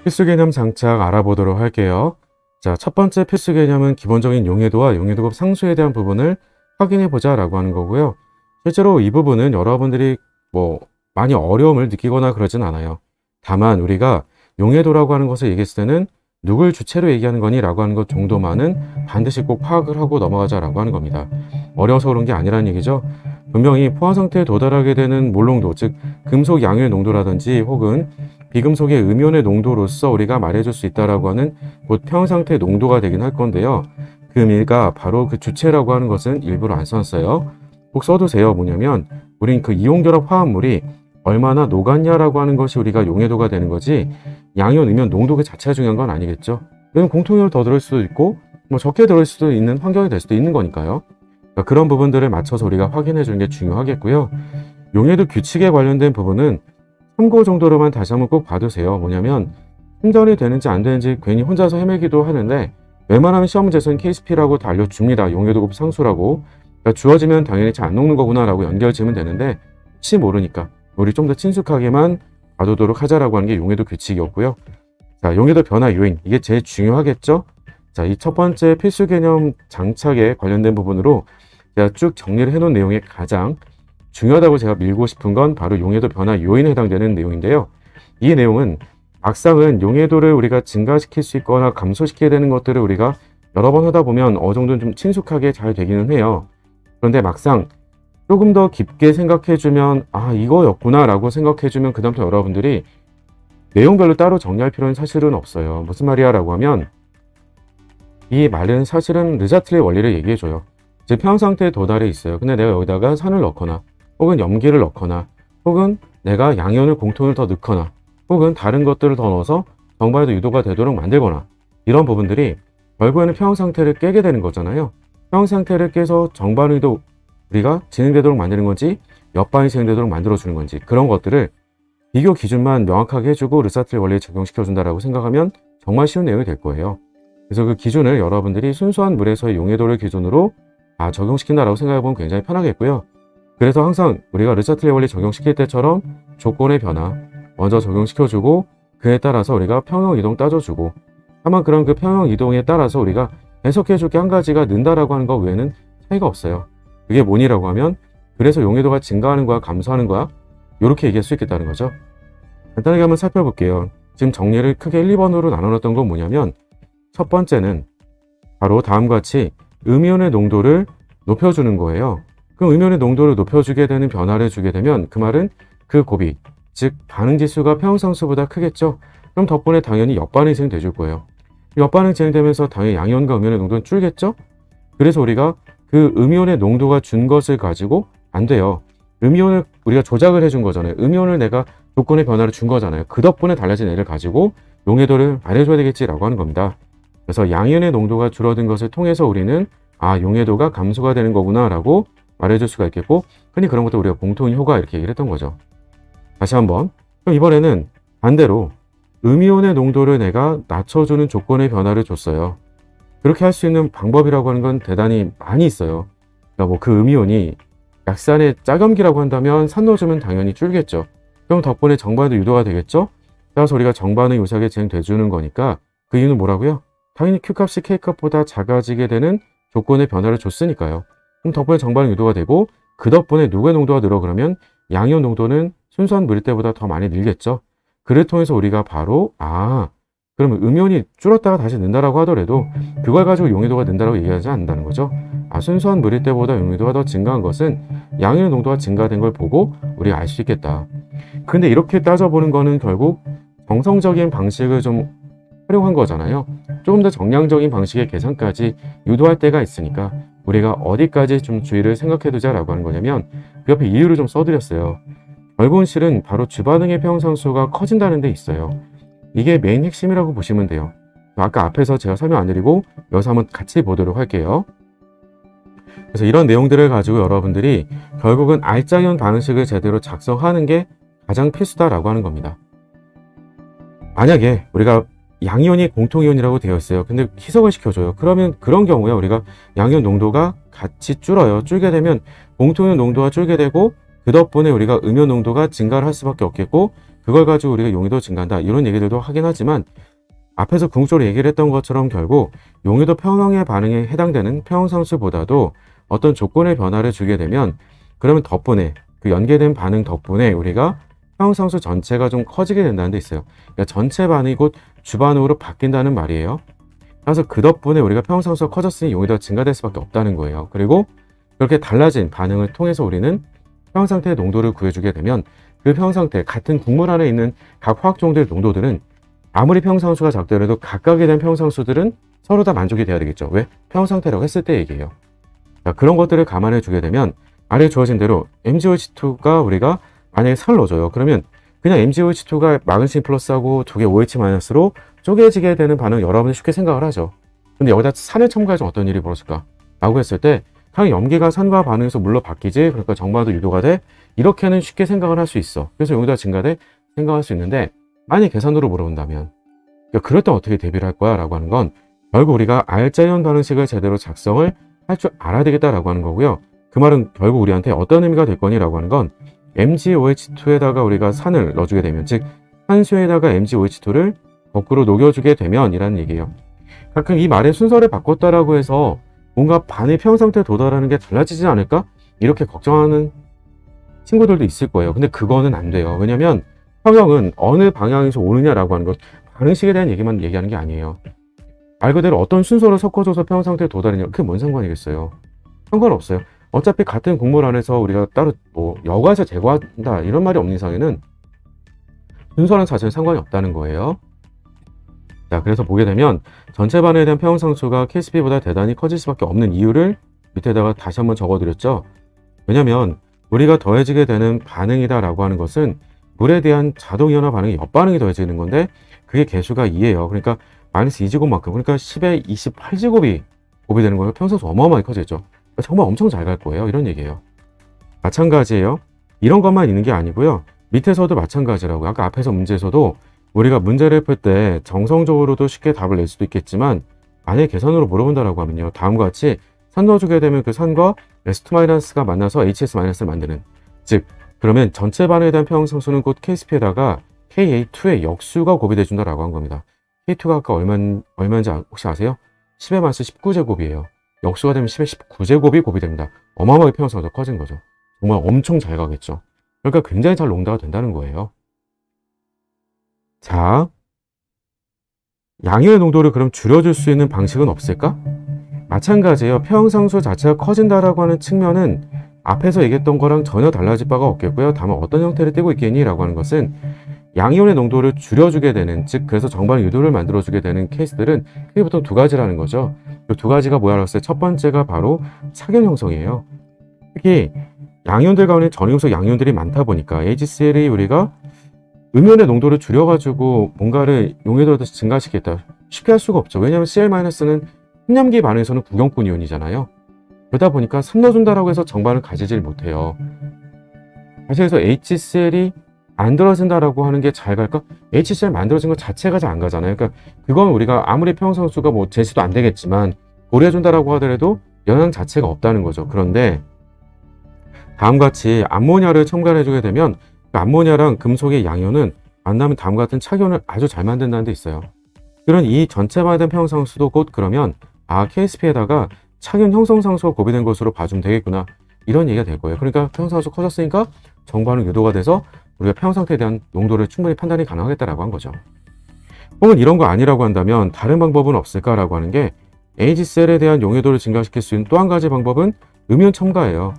필수 개념 장착 알아보도록 할게요. 자, 첫 번째 필수 개념은 기본적인 용해도와 용해도급 상수에 대한 부분을 확인해 보자 라고 하는 거고요. 실제로 이 부분은 여러분들이 많이 어려움을 느끼거나 그러진 않아요. 다만 우리가 용해도라고 하는 것을 얘기했을 때는 누굴 주체로 얘기하는 거니 라고 하는 것 정도만은 반드시 꼭 파악을 하고 넘어가자 라고 하는 겁니다. 어려워서 그런 게 아니라는 얘기죠. 분명히 포화 상태에 도달하게 되는 몰농도, 즉 금속 양의 농도라든지 혹은 비금속의 음이온의 농도로서 우리가 말해줄 수 있다라고 하는 곧 평형 상태의 농도가 되긴 할 건데요. 그 의미가 바로 그 주체라고 하는 것은 일부러 안 썼어요. 꼭 써두세요. 뭐냐면 우린 그 이온결합 화합물이 얼마나 녹았냐라고 하는 것이 우리가 용해도가 되는 거지, 양이온, 음이온 농도 그 자체가 중요한 건 아니겠죠. 왜냐면 공통이온을 더 들을 수도 있고 적게 들을 수도 있는 환경이 될 수도 있는 거니까요. 그러니까 그런 부분들을 맞춰서 우리가 확인해 주는 게 중요하겠고요. 용해도 규칙에 관련된 부분은 참고 정도로만 다시 한번 꼭 봐두세요. 뭐냐면 충전이 되는지 안 되는지 괜히 혼자서 헤매기도 하는데 웬만하면 시험 문제에서는 KSP라고 다 알려줍니다. 용해도급 상수라고. 그러니까 주어지면 당연히 잘 안 녹는 거구나 라고 연결지으면 되는데, 혹시 모르니까 우리 좀 더 친숙하게만 봐두도록 하자라고 하는 게 용해도 규칙이었고요. 자, 용해도 변화 요인, 이게 제일 중요하겠죠. 자, 이 첫 번째 필수 개념 장착에 관련된 부분으로 제가 쭉 정리를 해놓은 내용에 가장 중요하다고 제가 밀고 싶은 건 바로 용해도 변화 요인에 해당되는 내용인데요. 이 내용은 막상은 용해도를 우리가 증가시킬 수 있거나 감소시켜야 되는 것들을 우리가 여러 번 하다 보면 어느 정도는 좀 친숙하게 잘 되기는 해요. 그런데 막상 조금 더 깊게 생각해주면 이거였구나 라고 생각해주면 그 다음부터 여러분들이 내용별로 따로 정리할 필요는 사실은 없어요. 무슨 말이야 라고 하면, 이 말은 사실은 르자틀의 원리를 얘기해줘요. 즉 평형 상태에 도달해 있어요. 근데 내가 여기다가 산을 넣거나 혹은 염기를 넣거나 혹은 내가 양이온을 공통을 더 넣거나 혹은 다른 것들을 더 넣어서 정반에도 유도가 되도록 만들거나, 이런 부분들이 결국에는 평형 상태를 깨게 되는 거잖아요. 평형 상태를 깨서 정반의도 우리가 진행되도록 만드는 건지 옆반이 진행되도록 만들어주는 건지, 그런 것들을 비교 기준만 명확하게 해주고 르사틀 원리에 적용시켜준다라고 생각하면 정말 쉬운 내용이 될 거예요. 그래서 그 기준을 여러분들이 순수한 물에서의 용해도를 기준으로 적용시킨다라고 생각해보면 굉장히 편하겠고요. 그래서 항상 우리가 르사틀 원리 적용시킬 때처럼 조건의 변화 먼저 적용시켜주고, 그에 따라서 우리가 평형 이동 따져주고, 다만 그런 그 평형 이동에 따라서 우리가 해석해줄 게 한 가지가 는다라고 하는 것 외에는 차이가 없어요. 그게 뭐니라고 하면, 그래서 용해도가 증가하는 거야 감소하는 거야, 이렇게 얘기할 수 있겠다는 거죠. 간단하게 한번 살펴볼게요. 지금 정리를 크게 1, 2번으로 나눠놨던 건 뭐냐면, 첫 번째는 바로 다음과 같이 음이온의 농도를 높여주는 거예요. 그럼 음이온의 농도를 높여주게 되는 변화를 주게 되면 그 말은 그 곱이, 즉 반응지수가 평형상수보다 크겠죠. 그럼 덕분에 당연히 역반응이 진행될 거예요. 역반응이 진행되면서 당연히 양이온과 음이온의 농도는 줄겠죠. 그래서 우리가 그 음이온의 농도가 준 것을 가지고 안 돼요. 음이온을 우리가 조작을 해준 거잖아요. 음이온을 내가 조건의 변화를 준 거잖아요. 그 덕분에 달라진 애를 가지고 용해도를 말해줘야 되겠지라고 하는 겁니다. 그래서 양이온의 농도가 줄어든 것을 통해서 우리는 용해도가 감소가 되는 거구나 라고 말해줄 수가 있겠고, 흔히 그런 것도 우리가 공통인 효과 이렇게 얘기를 했던 거죠. 다시 한번, 그럼 이번에는 반대로 음이온의 농도를 내가 낮춰주는 조건의 변화를 줬어요. 그렇게 할 수 있는 방법이라고 하는 건 대단히 많이 있어요. 그러니까 그 음이온이 약산의 짜겸기라고 한다면 산 넣어주면 당연히 줄겠죠. 그럼 덕분에 정반응도 유도가 되겠죠. 따라서 우리가 정반응 요소하게 진행돼주는 거니까, 그 이유는 뭐라고요? 당연히 Q값이 K값보다 작아지게 되는 조건의 변화를 줬으니까요. 그럼 덕분에 정반응 유도가 되고, 그 덕분에 누구의 농도가 늘어? 그러면 양이온 농도는 순수한 물일 때보다 더 많이 늘겠죠. 그를 통해서 우리가 바로 그러면 음이온이 줄었다가 다시 는다라고 하더라도 그걸 가지고 용해도가 는다라고 얘기하지 않는다는 거죠. 순수한 물일 때보다 용해도가 더 증가한 것은 양이온 농도가 증가된 걸 보고 우리가 알 수 있겠다. 근데 이렇게 따져보는 거는 결국 정성적인 방식을 좀 활용한 거잖아요. 조금 더 정량적인 방식의 계산까지 유도할 때가 있으니까 우리가 어디까지 좀 주의를 생각해 두자라고 하는 거냐면, 그 옆에 이유를 좀 써드렸어요. 결국은 실은 바로 주반응의 평형상수가 커진다는 데 있어요. 이게 메인 핵심이라고 보시면 돼요. 아까 앞에서 제가 설명 안 드리고 여기서 한번 같이 보도록 할게요. 그래서 이런 내용들을 가지고 여러분들이 결국은 알짜이온 반응식을 제대로 작성하는 게 가장 필수다라고 하는 겁니다. 만약에 우리가 양이온이 공통이온이라고 되어 있어요. 근데 희석을 시켜줘요. 그러면 그런 경우에 우리가 양이온 농도가 같이 줄어요. 줄게 되면 공통이온 농도가 줄게 되고, 그 덕분에 우리가 음이온 농도가 증가를 할 수밖에 없겠고, 그걸 가지고 우리가 용해도 증가한다 이런 얘기들도 하긴 하지만 앞에서 궁극적으로 얘기를 했던 것처럼 결국 용해도 평형의 반응에 해당되는 평형상수보다도 어떤 조건의 변화를 주게 되면 그러면 덕분에 그 연계된 반응 덕분에 우리가 평형상수 전체가 좀 커지게 된다는 데 있어요. 그러니까 전체 반응이 곧 주반응으로 바뀐다는 말이에요. 그래서 그 덕분에 우리가 평형상수가 커졌으니 용해도가 증가될 수밖에 없다는 거예요. 그리고 그렇게 달라진 반응을 통해서 우리는 평형상태의 농도를 구해주게 되면 그 평형상태 같은 국물 안에 있는 각 화학종들의 농도들은 아무리 평형상수가 작더라도 각각에 대한 평형상수들은 서로 다 만족이 돼야 되겠죠. 왜? 평형상태라고 했을 때 얘기예요. 자, 그런 것들을 감안해 주게 되면 아래 주어진 대로 MgOH2가 우리가 만약에 산을 넣어줘요. 그러면 그냥 MgOH2가 마그네슘 플러스하고 두 개 OH 마이너스로 쪼개지게 되는 반응 여러분이 쉽게 생각을 하죠. 근데 여기다 산을 첨가해서 어떤 일이 벌어질까? 라고 했을 때 그냥 염기가 산과 반응해서 물로 바뀌지 그러니까 정반도 유도가 돼 이렇게는 쉽게 생각을 할 수 있어. 그래서 용해도가 증가돼 생각할 수 있는데 만약 계산으로 물어본다면 그럴 땐 어떻게 대비를 할 거야? 라고 하는 건 결국 우리가 알짜이온 반응식을 제대로 작성을 할 줄 알아야 되겠다라고 하는 거고요. 그 말은 결국 우리한테 어떤 의미가 될 거니? 라고 하는 건 MgOH2에다가 우리가 산을 넣어주게 되면 즉 산수에다가 MgOH2를 거꾸로 녹여주게 되면 이라는 얘기예요. 가끔 이 말의 순서를 바꿨다라고 해서 뭔가 반의 평형상태에 도달하는 게 달라지지 않을까? 이렇게 걱정하는 친구들도 있을 거예요. 근데 그거는 안 돼요. 왜냐면 평형은 어느 방향에서 오느냐라고 하는 것 반응식에 대한 얘기만 얘기하는 게 아니에요. 말 그대로 어떤 순서로 섞어줘서 평형상태에 도달하냐 그게 뭔 상관이겠어요. 상관없어요. 어차피 같은 곡물 안에서 우리가 따로 뭐 여과에서 제거한다 이런 말이 없는 이상에는 순서랑 자체는 상관이 없다는 거예요. 자, 그래서 보게 되면 전체 반응에 대한 평형상수가 KCP보다 대단히 커질 수밖에 없는 이유를 밑에다가 다시 한번 적어드렸죠. 왜냐면 우리가 더해지게 되는 반응이다 라고 하는 것은 물에 대한 자동이온화 반응이 옆반응이 더해지는 건데 그게 개수가 2예요. 그러니까 마이너스 2제곱만큼 그러니까 10의 28제곱이 곱이 되는 거예요. 평형상수 어마어마하게 커지죠. 정말 엄청 잘 갈 거예요. 이런 얘기예요. 마찬가지예요. 이런 것만 있는 게 아니고요. 밑에서도 마찬가지라고요. 아까 앞에서 문제에서도 우리가 문제를 풀 때 정성적으로도 쉽게 답을 낼 수도 있겠지만 만약에 계산으로 물어본다라고 하면요. 다음과 같이 산 넣어주게 되면 그 산과 S2-가 만나서 HS-를 만드는 즉 그러면 전체 반응에 대한 평형상수는 곧 KCP에다가 KA2의 역수가 곱이 돼준다라고 한 겁니다. K2가 아까 얼마인지 혹시 아세요? 10의 마이너스 19제곱이에요. 역수가 되면 10의 19제곱이 곱이 됩니다. 어마어마하게 평형상수가 커진 거죠. 정말 엄청 잘 가겠죠. 그러니까 굉장히 잘 농도가 된다는 거예요. 자, 양이온의 농도를 그럼 줄여줄 수 있는 방식은 없을까? 마찬가지예요. 평형상수 자체가 커진다라고 하는 측면은 앞에서 얘기했던 거랑 전혀 달라질 바가 없겠고요. 다만 어떤 형태를 띠고 있겠니? 라고 하는 것은 양이온의 농도를 줄여주게 되는 즉 그래서 정반 유도를 만들어주게 되는 케이스들은 크게 보통 두 가지라는 거죠. 그 두 가지가 뭐라고 했어요? 첫 번째가 바로 착연 형성이에요. 특히 양이온들 가운데 전이용소 양이온들이 많다 보니까 HCl이 우리가 음이온의 농도를 줄여가지고 뭔가를 용해도를 증가시키겠다 쉽게 할 수가 없죠. 왜냐하면 Cl-는 흡염기 반응에서는 구경꾼 이온이잖아요. 그러다 보니까 산 넣어준다라고 해서 정반을 가지질 못해요. 사실 그래서 HCl이 만들어진다라고 하는 게 잘 갈까? HCl 만들어진 것 자체가 잘 안 가잖아요. 그러니까 그건 우리가 아무리 평형상수가 뭐 제시도 안 되겠지만 고려해준다라고 하더라도 영향 자체가 없다는 거죠. 그런데 다음과 같이 암모니아를 첨가해주게 되면 그 암모니아랑 금속의 양이온은 만나면 다음과 같은 착연을 아주 잘 만든다는 데 있어요. 그런 이 전체 반응 평형상수도 곧 그러면 KCP에다가 착연 형성상수가 곱이된 것으로 봐주면 되겠구나 이런 얘기가 될 거예요. 그러니까 평형상수 커졌으니까 정반응 유도가 돼서 우리가 평형상태에 대한 농도를 충분히 판단이 가능하겠다라고 한 거죠. 혹은 이런 거 아니라고 한다면 다른 방법은 없을까라고 하는 게 HCl에 대한 용해도를 증가시킬 수 있는 또 한 가지 방법은 음이온 첨가예요.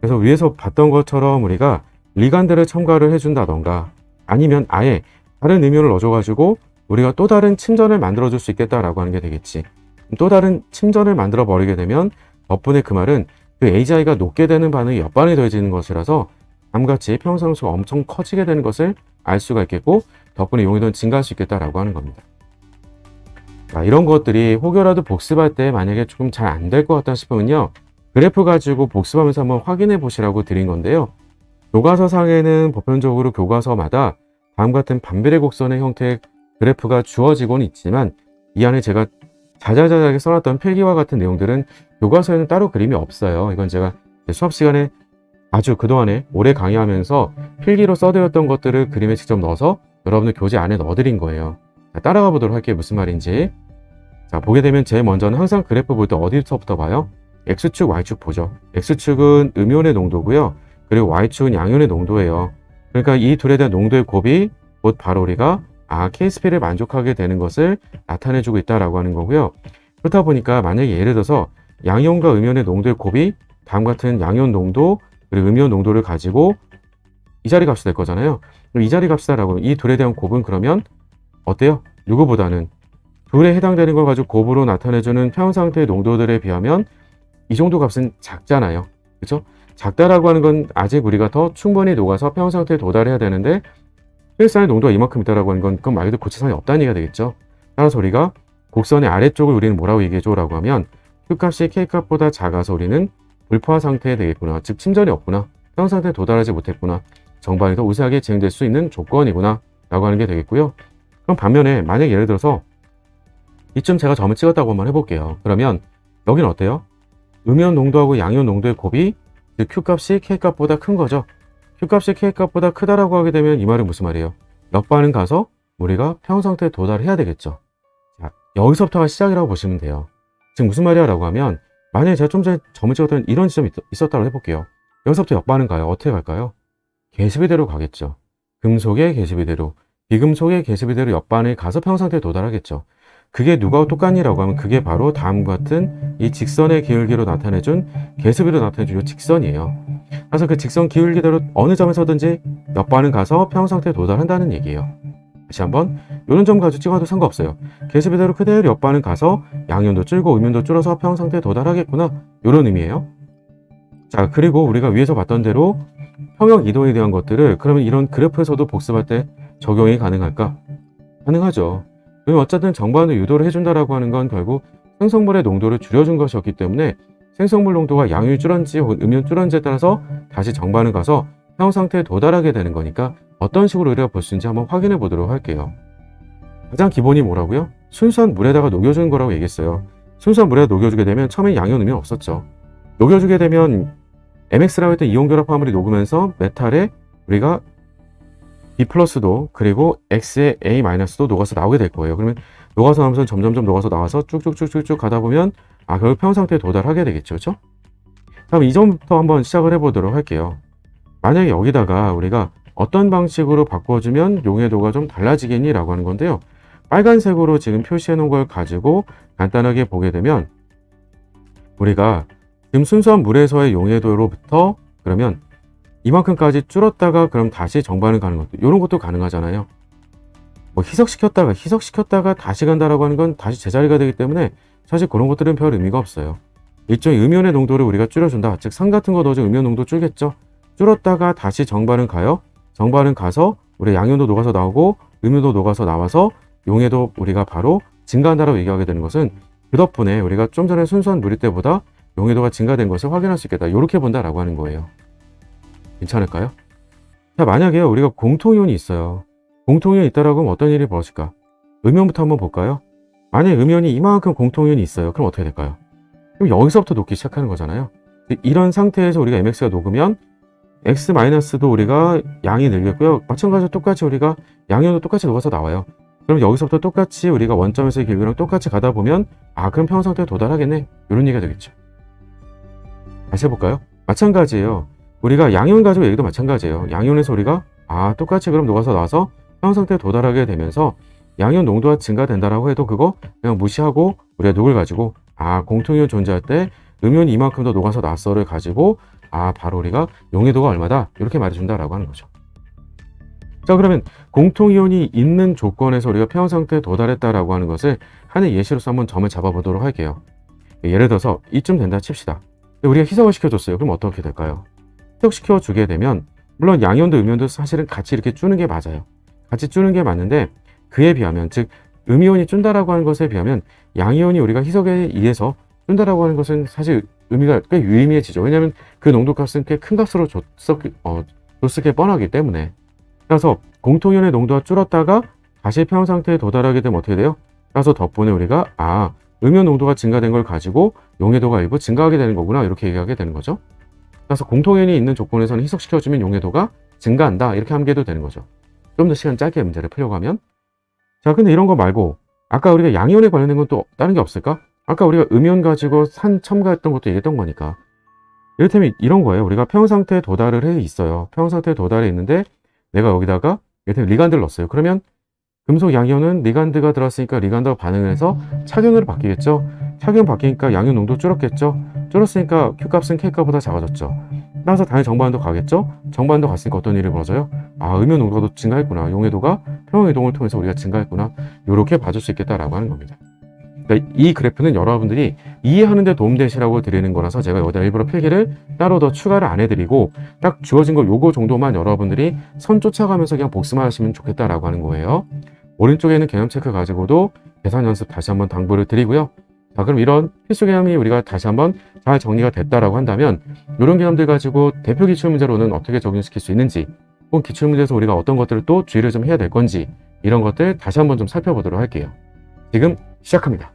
그래서 위에서 봤던 것처럼 우리가 리간드를 첨가를 해준다던가 아니면 아예 다른 음이온을 넣어줘가지고 우리가 또 다른 침전을 만들어줄 수 있겠다라고 하는 게 되겠지. 또 다른 침전을 만들어 버리게 되면 덕분에 그 말은 그 AGI가 높게 되는 반응이 옆반응이 더해지는 것이라서 다음같이 평형상수가 엄청 커지게 되는 것을 알 수가 있겠고 덕분에 용해도는 증가할 수 있겠다라고 하는 겁니다. 자, 이런 것들이 혹여라도 복습할 때 만약에 조금 잘 안 될 것 같다 싶으면요. 그래프 가지고 복습하면서 한번 확인해 보시라고 드린 건데요. 교과서상에는 보편적으로 교과서마다 다음 같은 반비례 곡선의 형태의 그래프가 주어지곤 있지만 이 안에 제가 자잘자잘하게 써놨던 필기와 같은 내용들은 교과서에는 따로 그림이 없어요. 이건 제가 수업 시간에 아주 그동안에 오래 강의하면서 필기로 써드렸던 것들을 그림에 직접 넣어서 여러분들 교재 안에 넣어드린 거예요. 자, 따라가 보도록 할게요. 무슨 말인지. 자, 보게 되면 제일 먼저는 항상 그래프 볼 때 어디서부터 봐요? X축, Y축 보죠. X축은 음이온의 농도고요. 그리고 Y축은 양이온의 농도예요. 그러니까 이 둘에 대한 농도의 곱이 곧 바로 우리가 K스피를 만족하게 되는 것을 나타내주고 있다라고 하는 거고요. 그렇다 보니까 만약에 예를 들어서 양이온과 음이온의 농도의 곱이 다음과 같은 양이온 농도 그리고 음이온 농도를 가지고 이 자리 값이 될 거잖아요. 그럼 이 자리 값이다라고 하면 이 둘에 대한 곱은 그러면 어때요? 누구보다는 둘에 해당되는 걸 가지고 곱으로 나타내주는 평형 상태의 농도들에 비하면 이 정도 값은 작잖아요. 그렇죠? 작다라고 하는 건 아직 우리가 더 충분히 녹아서 평형 상태에 도달해야 되는데 혈산의 농도가 이만큼 있다라고 하는 건 그건 말 그대로 고치상이 없다는 얘기가 되겠죠. 따라서 우리가 곡선의 아래쪽을 우리는 뭐라고 얘기해줘? 라고 하면 Q값이 K값보다 작아서 우리는 불포화 상태에 되겠구나. 즉 침전이 없구나. 평형 상태에 도달하지 못했구나. 정반이 더 우세하게 진행될 수 있는 조건이구나 라고 하는 게 되겠고요. 그럼 반면에 만약 예를 들어서 이쯤 제가 점을 찍었다고 한번 해볼게요. 그러면 여기는 어때요? 음이온 농도하고 양이온 농도의 곱이 즉 Q값이 K값보다 큰 거죠. Q값이 K값보다 크다라고 하게 되면 이 말은 무슨 말이에요? 몇 반은 가서 우리가 평형 상태에 도달해야 되겠죠. 자, 여기서부터가 시작이라고 보시면 돼요. 지금 무슨 말이야 라고 하면 만약에 제가 좀 전에 점을 찍었던 이런 지점이 있었다고 해볼게요. 여기서부터 역반은 가요. 어떻게 갈까요? 계수비대로 가겠죠. 금속의 계수비대로, 비금속의 계수비대로 역반에 가서 평형 상태에 도달하겠죠. 그게 누가 똑같니라고 하면 그게 바로 다음과 같은 이 직선의 기울기로 나타내준 계수비로 나타내준 이 직선이에요. 그래서 그 직선 기울기대로 어느 점에서든지 몇 반은 가서 평형 상태에 도달한다는 얘기예요. 다시 한번 이런 점 가지고 찍어도 상관없어요. 계수비대로 그대로 몇 반은 가서 양이온도 줄고 음이온도 줄어서 평형 상태에 도달하겠구나 이런 의미예요. 자, 그리고 우리가 위에서 봤던 대로 평형 이동에 대한 것들을 그러면 이런 그래프에서도 복습할 때 적용이 가능할까? 가능하죠. 왜냐면 어쨌든 정반으로 유도를 해준다라고 하는 건 결국 생성물의 농도를 줄여준 것이었기 때문에 생성물 농도가 양이온이 줄었는지 혹은 음이온이 줄었는지에 따라서 다시 정반을 가서 평형 상태에 도달하게 되는 거니까 어떤 식으로 우리가 볼 수 있는지 한번 확인해 보도록 할게요. 가장 기본이 뭐라고요? 순수한 물에다가 녹여주는 거라고 얘기했어요. 순수한 물에다 녹여주게 되면 처음에 양이온 음이온 없었죠. 녹여주게 되면 MX라고 했던 이온 결합 화물이 녹으면서 메탈에 우리가 B+도 그리고 X의 A-도 녹아서 나오게 될 거예요. 그러면 녹아서 나오면서 점점점 녹아서 나와서 쭉쭉쭉쭉 가다 보면 결국 평형 상태에 도달하게 되겠죠. 그렇죠? 다음 이 점부터 한번 시작을 해보도록 할게요. 만약에 여기다가 우리가 어떤 방식으로 바꿔주면 용해도가 좀 달라지겠니? 라고 하는 건데요. 빨간색으로 지금 표시해 놓은 걸 가지고 간단하게 보게 되면 우리가 지금 순수한 물에서의 용해도로부터 그러면 이만큼까지 줄었다가 그럼 다시 정반을 가는 것도 이런 것도 가능하잖아요. 뭐 희석시켰다가 다시 간다라고 하는 건 다시 제자리가 되기 때문에 사실 그런 것들은 별 의미가 없어요. 일종의 음이온의 농도를 우리가 줄여준다. 즉 산 같은 거 넣어서 음이온 농도 줄겠죠. 줄었다가 다시 정반은 가요. 정반은 가서 우리 양이온도 녹아서 나오고 음이온도 녹아서 나와서 용해도 우리가 바로 증가한다라고 얘기하게 되는 것은 그 덕분에 우리가 좀 전에 순수한 물일 때보다 용해도가 증가된 것을 확인할 수 있겠다. 이렇게 본다라고 하는 거예요. 괜찮을까요? 자, 만약에 우리가 공통이온이 있어요. 공통이온이 있다라고 하면 어떤 일이 벌어질까? 음이온부터 한번 볼까요? 만약에 음이온이 이만큼 공통이온이 있어요. 그럼 어떻게 될까요? 그럼 여기서부터 녹기 시작하는 거잖아요. 이런 상태에서 우리가 MX가 녹으면 X-도 우리가 양이 늘겠고요. 마찬가지로 똑같이 우리가 양이온도 똑같이 녹아서 나와요. 그럼 여기서부터 똑같이 우리가 원점에서의 길이랑 똑같이 가다 보면 그럼 평형 상태에 도달하겠네. 이런 얘기가 되겠죠. 다시 해볼까요? 마찬가지예요. 우리가 양이온 가지고 얘기도 마찬가지예요. 양이온에서 우리가 똑같이 그럼 녹아서 나와서 평형 상태에 도달하게 되면서 양이온 농도가 증가된다라고 해도 그거 그냥 무시하고 우리가 누굴 가지고 공통이온 존재할 때 음이온이 이만큼 더 녹아서 나왔어를 가지고 바로 우리가 용해도가 얼마다 이렇게 말해준다라고 하는 거죠. 자, 그러면 공통이온이 있는 조건에서 우리가 평형 상태에 도달했다라고 하는 것을 하나의 예시로서 한번 점을 잡아보도록 할게요. 예를 들어서 이쯤 된다 칩시다. 우리가 희석을 시켜줬어요. 그럼 어떻게 될까요? 희석시켜 주게 되면 물론 양이온도 음이온도 사실은 같이 이렇게 주는 게 맞아요. 같이 주는 게 맞는데 그에 비하면 즉 음이온이 준다라고 하는 것에 비하면 양이온이 우리가 희석에 의해서 준다라고 하는 것은 사실 의미가 꽤 유의미해지죠. 왜냐하면 그 농도값은 꽤 큰 값으로 줬을 게 뻔하기 때문에. 그래서 공통이온의 농도가 줄었다가 다시 평형 상태에 도달하게 되면 어떻게 돼요? 그래서 덕분에 우리가 음이온 농도가 증가된 걸 가지고 용해도가 일부 증가하게 되는 거구나 이렇게 얘기하게 되는 거죠. 따라서 공통연이 있는 조건에서는 희석시켜주면 용해도가 증가한다. 이렇게 함기해도 되는 거죠. 좀 더 시간 짧게 문제를 풀려고 하면. 자, 근데 이런 거 말고 아까 우리가 양이온에 관련된 건 또 다른 게 없을까? 아까 우리가 음이온 가지고 산 첨가했던 것도 얘기했던 거니까. 이를테면 이런 거예요. 우리가 평형상태에 도달을 해 있어요. 평형상태에 도달해 있는데 내가 여기다가 이를테면 리간드를 넣었어요. 그러면 금속 양이온은 리간드가 들어왔으니까 리간드가 반응을 해서 착연으로 바뀌겠죠. 착연 바뀌니까 양이온 농도 줄었겠죠. 줄었으니까 Q값은 K값보다 작아졌죠. 따라서 당연히 정반도 가겠죠. 정반도 갔으니까 어떤 일이 벌어져요? 아, 음이온 농도가 증가했구나. 용해도가 평형이동을 통해서 우리가 증가했구나. 이렇게 봐줄 수 있겠다라고 하는 겁니다. 그러니까 이 그래프는 여러분들이 이해하는 데 도움되시라고 드리는 거라서 제가 여기다 일부러 필기를 따로 더 추가를 안 해드리고 딱 주어진 거 요거 정도만 여러분들이 선 쫓아가면서 그냥 복습만 하시면 좋겠다라고 하는 거예요. 오른쪽에는 개념 체크 가지고도 계산 연습 다시 한번 당부를 드리고요. 자, 그럼 이런 필수 개념이 우리가 다시 한번 잘 정리가 됐다라고 한다면 이런 개념들 가지고 대표 기출문제로는 어떻게 적용시킬 수 있는지 혹은 기출문제에서 우리가 어떤 것들을 또 주의를 좀 해야 될 건지 이런 것들 다시 한번 좀 살펴보도록 할게요. 지금 시작합니다.